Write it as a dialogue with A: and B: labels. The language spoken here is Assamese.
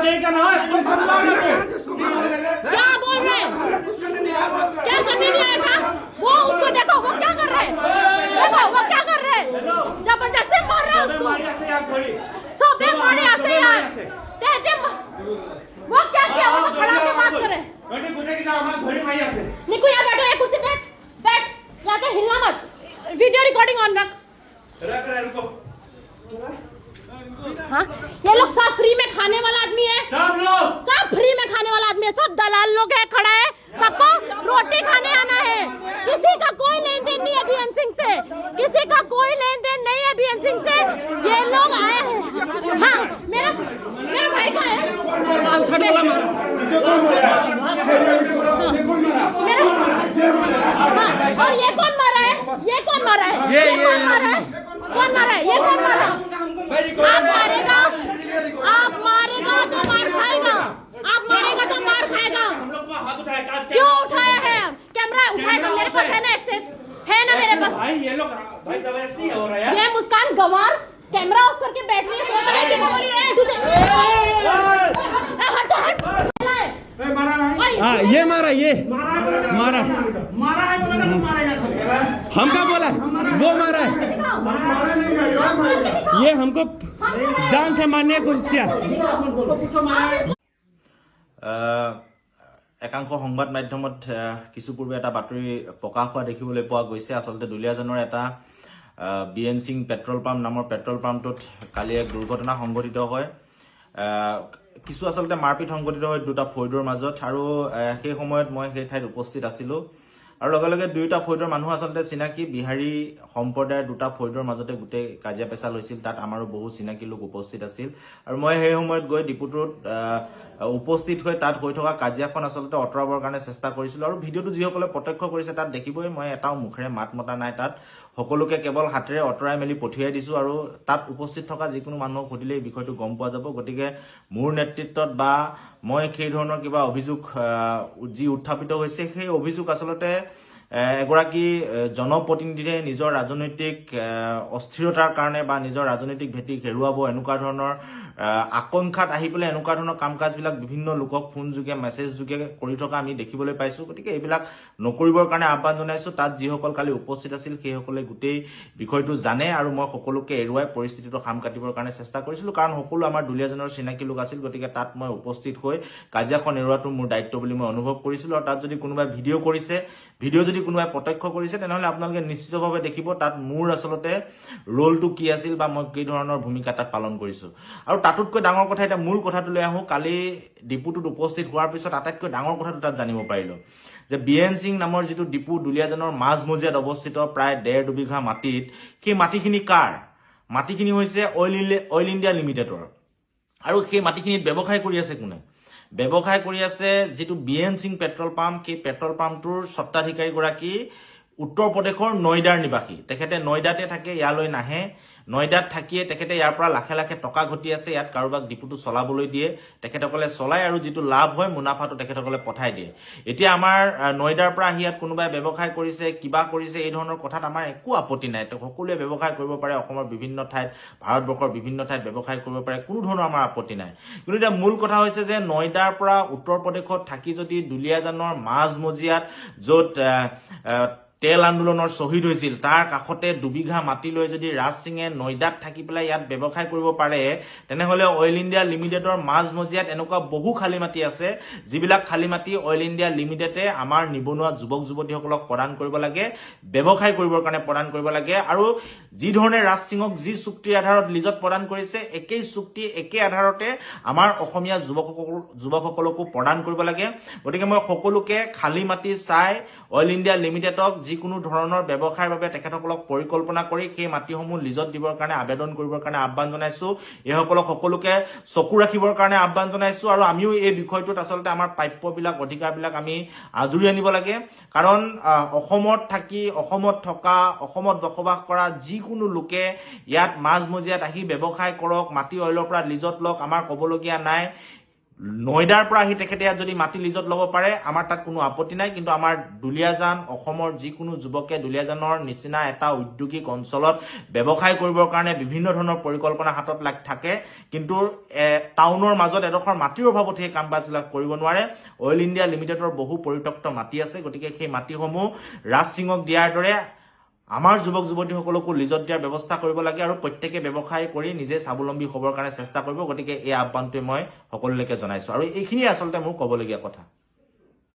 A: देगा ना इसको
B: क्या बोल रहे हैं? क्या करने नहीं आया था? वो उसको देखो वो क्या कर रहे हैं? देखो वो क्या कर रहे हैं? जबरदस्ती मार रहे हैं उसको। सोबे मारे ऐसे यार। वो क्या किया? वो तो खड़ा के बात करे। निकू यहाँ बैठो, ये कुर्सी बैठ बैठ, यहाँ से हिलना मत। वीडियो रिकॉर्डिंग ऑन रख। हाँ, ये लोग सब फ्री में खाने वाला आदमी है, सब फ्री में खाने वाला आदमी है, सब दलाल लोग है, खड़ा है, सबको रोटी खाने आना है। किसी का कोई लेन देन नहीं है बीएन सिंह से, किसी का कोई लेन देन नहीं है बीएन सिंह से। ये लोग आए हैं। हाँ, मेरा मेरा भाई का है मेरा। हाँ, और ये कौन मारा है? ये कौन मारा है? ये कौन मारा है? कौन मारा है? ये कौन मारा? आप मारेगा, आप मारेगा तो मार खाएगा, आप मारेगा तो मार खाएगा। क्यों उठाया है? अब कैमरा उठाएगा, मेरे पास है ना एक्सेस, है ना मेरे पास।
A: भाई ये लोग भाई जबरदस्ती हो रहा है।
B: ये मुस्कान गंवार कैमरा ऑफ करके बैठ रही है, सोच रही है कि बोल रही है तुझे। हट तो हट।
A: मारा नहीं।
C: हाँ ये मारा, ये मारा
A: है बोला ना, तुम मारेगा।
C: हम क्या बोला? वो मारा है, ये हमको जान से मारने की कोशिश किया।
D: একাংশ সংবাদ মাধ্যমত কিছু পূৰ্বে এটা বাতৰি প্ৰকাশ হোৱা দেখিবলৈ পোৱা গৈছে। আচলতে দুলীয়াজানৰ এটা বিএন সিং পেট্ৰল পাম্প নামৰ পেট্ৰল পাম্পটোত কালি এক দুৰ্ঘটনা সংঘটিত হয়। কিছু আচলতে মাৰপিট সংঘটিত হয় দুটা ফৈদৰ মাজত, আৰু সেই সময়ত মই সেই ঠাইত উপস্থিত আছিলোঁ। আৰু লগে লগে দুয়োটা ফৈদৰ মানুহ আচলতে চিনাকি বিহাৰী সম্প্ৰদায়ৰ দুটা ফৈদৰ মাজতে গোটেই কাজিয়া পেচাল হৈছিল। তাত আমাৰো বহু চিনাকি লোক উপস্থিত আছিল, আৰু মই সেই সময়ত গৈ ডিপুটোত উপস্থিত হৈ তাত হৈ থকা কাজিয়াখন আচলতে অঁতৰাবৰ কাৰণে চেষ্টা কৰিছিলোঁ। আৰু ভিডিঅ'টো যিসকলে প্ৰত্যক্ষ কৰিছে তাত দেখিবই, মই এটাও মুখেৰে মাত মতা নাই। তাত সকলোকে কেৱল হাতেৰে অঁতৰাই মেলি পঠিয়াই দিছোঁ, আৰু তাত উপস্থিত থকা যিকোনো মানুহক সুধিলে এই বিষয়টো গম পোৱা যাব। গতিকে মোৰ নেতৃত্বত বা মই সেই ধৰণৰ কিবা অভিযোগ যি উত্থাপিত হৈছে, সেই অভিযোগ আচলতে এগৰাকী জনপ্ৰতিনিধিয়ে নিজৰ ৰাজনৈতিক অস্থিৰতাৰ কাৰণে বা নিজৰ ৰাজনৈতিক ভেটি হেৰুৱাব এনেকুৱা ধৰণৰ আকাংক্ষাত আহি পেলাই এনেকুৱা ধৰণৰ কাম কাজবিলাক বিভিন্ন লোকক ফোন যোগে মেছেজ যোগে কৰি থকা আমি দেখিবলৈ পাইছোঁ। গতিকে এইবিলাক নকৰিবৰ কাৰণে আহ্বান জনাইছোঁ। তাত যিসকল কালি উপস্থিত আছিল সেইসকলে গোটেই বিষয়টো জানে, আৰু মই সকলোকে এৰুৱাই পৰিস্থিতিটো সাম কাটিবৰ কাৰণে চেষ্টা কৰিছিলোঁ, কাৰণ সকলো আমাৰ দুলীয়াজানৰ চিনাকি লোক আছিল। গতিকে তাত মই উপস্থিত হৈ কাজিয়াখন এৰুৱাটো মোৰ দায়িত্ব বুলি মই অনুভৱ কৰিছিলোঁ। আৰু তাত যদি কোনোবাই ভিডিঅ' কৰিছে, ভিডিঅ' যদি কোনোবাই প্ৰত্যক্ষ কৰিছে, তেনেহ'লে আপোনালোকে নিশ্চিতভাৱে দেখিব তাত মোৰ আচলতে ৰোলটো কি আছিল বা মই কি ধৰণৰ ভূমিকা তাত পালন কৰিছোঁ। আৰু তাতোতকৈ ডাঙৰ কথা, এতিয়া মূল কথাটোলৈ আহোঁ। কালি ডিপুটোত উপস্থিত হোৱাৰ পিছত আটাইতকৈ ডাঙৰ কথাটো তাত জানিব পাৰিলোঁ যে বিএন সিং নামৰ যিটো ডিপু দুলীয়াজানৰ মাজমজিয়াত অৱস্থিত প্ৰায় 1.5-2 বিঘা মাটিত, সেই মাটিখিনি কাৰ? মাটিখিনি হৈছে অইল ইণ্ডিয়া লিমিটেডৰ। আৰু সেই মাটিখিনিত ব্যৱসায় কৰি আছে কোনে? ব্যৱসায় কৰি আছে যিটো বিএন সিং পেট্ৰল পাম্প, সেই পেট্ৰল পাম্পটোৰ স্বত্বাধিকাৰীগৰাকী উত্তৰ প্ৰদেশৰ নয়দাৰ নিবাসী। তেখেতে নয়দাতে থাকে, ইয়ালৈ নাহে। নয়দাত থাকিয়ে তেখেতে ইয়াৰ পৰা লাখে লাখে টকা ঘটি আছে। ইয়াত কাৰোবাক ডিপুটো চলাবলৈ দিয়ে, তেখেতসকলে চলায়, আৰু যিটো লাভ হয় মুনাফাটো তেখেতসকলে পঠাই দিয়ে। এতিয়া আমাৰ নয়দাৰ পৰা আহি ইয়াত কোনোবাই ব্যৱসায় কৰিছে, কিবা কৰিছে, এই ধৰণৰ কথাত আমাৰ একো আপত্তি নাই। সকলোৱে ব্যৱসায় কৰিব পাৰে, অসমৰ বিভিন্ন ঠাইত, ভাৰতবৰ্ষৰ বিভিন্ন ঠাইত ব্যৱসায় কৰিব পাৰে, কোনো ধৰণৰ আমাৰ আপত্তি নাই। কিন্তু এতিয়া মূল কথা হৈছে যে নয়দাৰ পৰা উত্তৰ প্ৰদেশত থাকি যদি দুলীয়াজানৰ মাজমজিয়াত য'ত তেল আন্দোলনৰ শ্বহীদ হৈছিল তাৰ কাষতে 2 বিঘা মাটি লৈ যদি ৰাজ সিঙে নয়দাত থাকি পেলাই ইয়াত ব্যৱসায় কৰিব পাৰে, তেনেহ'লে অইল ইণ্ডিয়া লিমিটেডৰ মাজমজিয়াত এনেকুৱা বহু খালী মাটি আছে, যিবিলাক খালী মাটি অইল ইণ্ডিয়া লিমিটেডে আমাৰ নিবনুৱা যুৱক যুৱতীসকলক প্ৰদান কৰিব লাগে, ব্যৱসায় কৰিবৰ কাৰণে প্ৰদান কৰিব লাগে। আৰু যি ধৰণে ৰাজ সিঙক যি চুক্তিৰ আধাৰত লিজত প্ৰদান কৰিছে, একেই চুক্তি একে আধাৰতে আমাৰ অসমীয়া যুৱকসকলকো প্ৰদান কৰিব লাগে। গতিকে মই সকলোকে খালী মাটি চাই অইল ইণ্ডিয়া লিমিটেডক যিকোনো ধৰণৰ ব্যৱসায়ৰ বাবে তেখেতসকলক পৰিকল্পনা কৰি সেই মাটিসমূহ লিজত দিবৰ কাৰণে আবেদন কৰিবৰ কাৰণে আহ্বান জনাইছোঁ। এইসকলক সকলোকে চকু ৰাখিবৰ কাৰণে আহ্বান জনাইছোঁ। আৰু আমিও এই বিষয়টোত আচলতে আমাৰ প্ৰাপ্যবিলাক, অধিকাৰবিলাক আমি আজৰি আনিব লাগে। কাৰণ অসমত থাকি, অসমত থকা, অসমত বসবাস কৰা যিকোনো লোকে ইয়াত মাজমজিয়াত আহি ব্যৱসায় কৰক, মাটি অইলৰ পৰা লিজত লওক, আমাৰ ক'বলগীয়া নাই। নয়ডাৰ পৰা আহি তেখেতে ইয়াত যদি মাটি লিজত ল'ব পাৰে আমাৰ তাত কোনো আপত্তি নাই কিন্তু আমাৰ দুলিয়াজান অসমৰ যিকোনো যুৱকে দুলিয়াজানৰ নিচিনা এটা ঔদ্যোগিক অঞ্চলত ব্যৱসায় কৰিবৰ কাৰণে বিভিন্ন ধৰণৰ পৰিকল্পনা হাতত থাকে কিন্তু টাউনৰ মাজত এডোখৰ মাটিৰ অভাৱত সেই কামকাজবিলাক কৰিব নোৱাৰে অইল ইণ্ডিয়া লিমিটেডৰ বহু পৰিত্যক্ত মাটি আছে গতিকে সেই মাটিসমূহ ৰাজ সিঙক দিয়াৰ দৰে আমাৰ যুৱক যুৱতীসকলকো লিজত দিয়াৰ ব্যৱস্থা কৰিব লাগে আৰু প্ৰত্যেকে ব্যৱসায় কৰি নিজে স্বাৱলম্বী হ'বৰ কাৰণে চেষ্টা কৰিব গতিকে এই আহ্বানটোৱে মই সকলোলৈকে জনাইছো আৰু এইখিনি আচলতে মোৰ ক'বলগীয়া কথা